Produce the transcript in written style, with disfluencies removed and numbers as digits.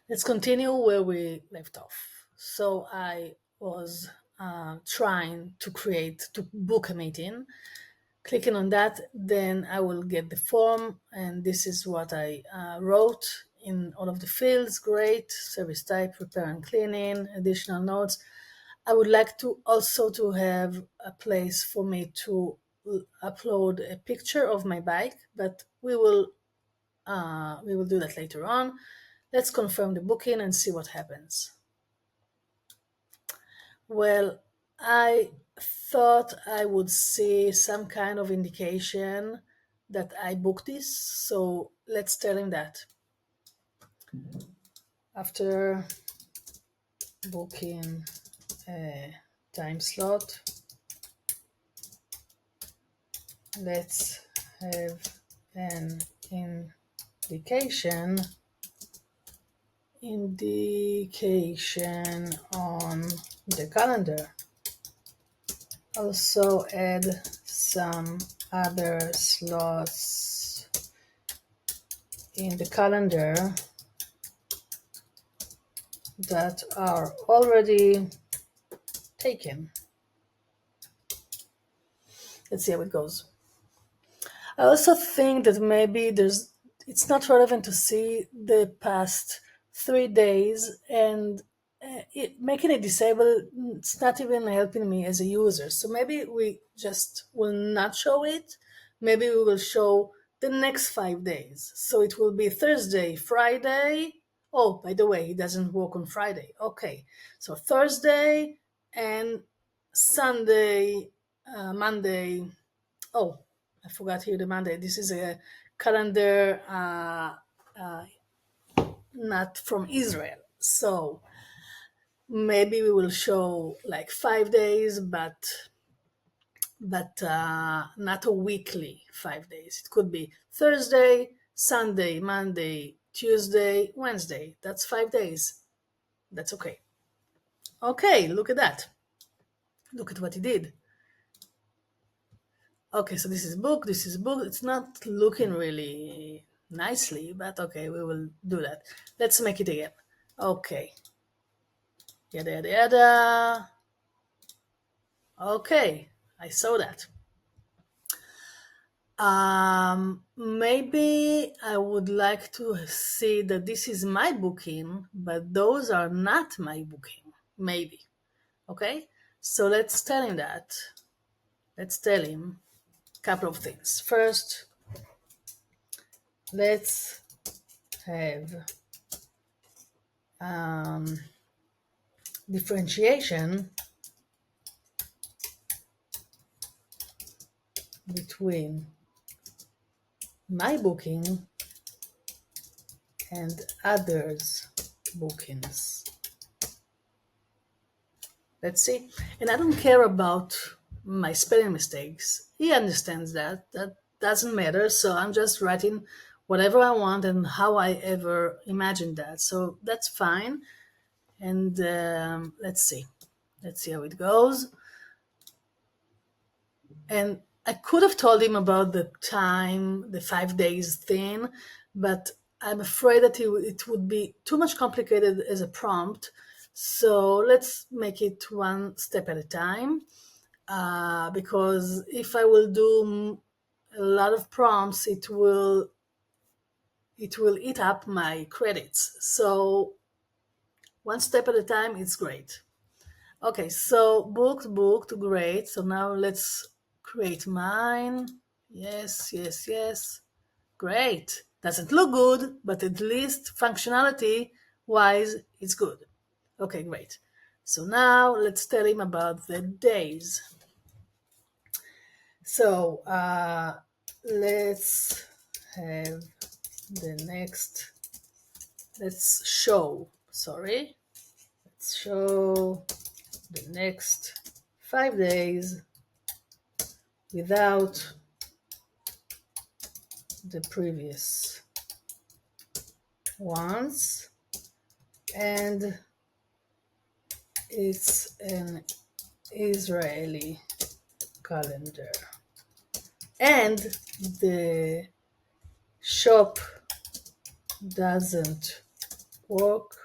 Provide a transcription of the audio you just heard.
Let's continue where we left off. So I was trying to book a meeting. Clicking on that, then I will get the form, and this is what I wrote in all of the fields. Great, service type, repair and cleaning, additional notes. I would like to also to have a place for me to upload a picture of my bike, but we will do that later on. Let's confirm the booking and see what happens. Well, I thought I would see some kind of indication that I booked this, so let's tell him that. After booking a time slot, let's have an indication on the calendar. Also add some other slots in the calendar that are already taken. Let's see how it goes. I also think that maybe it's not relevant to see the past 3 days, and making it disabled, it's not even helping me as a user. So maybe we just will not show it. Maybe we will show the next 5 days. So it will be Thursday, Friday. Oh, by the way, it doesn't work on Friday. Okay. So Thursday and Sunday, Monday. Oh, I forgot here the Monday. This is a calendar not from Israel. So maybe we will show like 5 days, but not a weekly 5 days. It could be Thursday, Sunday, Monday, Tuesday, Wednesday. That's 5 days. That's okay. Okay, look at that. Look at what he did. Okay, so this is book, this is book. It's not looking really nicely, but okay, we will do that. Let's make it again. Okay. Yada, yada, yada. Okay, I saw that. Maybe I would like to see that this is my booking, but those are not my booking. Maybe. Okay, so let's tell him that. Let's tell him a couple of things. First, let's have differentiation between my booking and others' bookings. Let's see. And I don't care about my spelling mistakes. He understands that. That doesn't matter. So I'm just writing whatever I want and how I ever imagined that. So that's fine. And let's see. Let's see how it goes. And I could have told him about the time, the 5 days thing, but I'm afraid that it would be too much complicated as a prompt. So let's make it one step at a time. Because if I will do a lot of prompts, it will eat up my credits. So one step at a time, it's great. Okay, so booked, great. So now let's create mine. Yes, yes, yes. Great. Doesn't look good, but at least functionality wise, it's good. Okay, great. So now let's tell him about the days. So let's have the next, let's show, sorry, let's show the next 5 days without the previous ones, and it's an Israeli calendar, and the shop doesn't work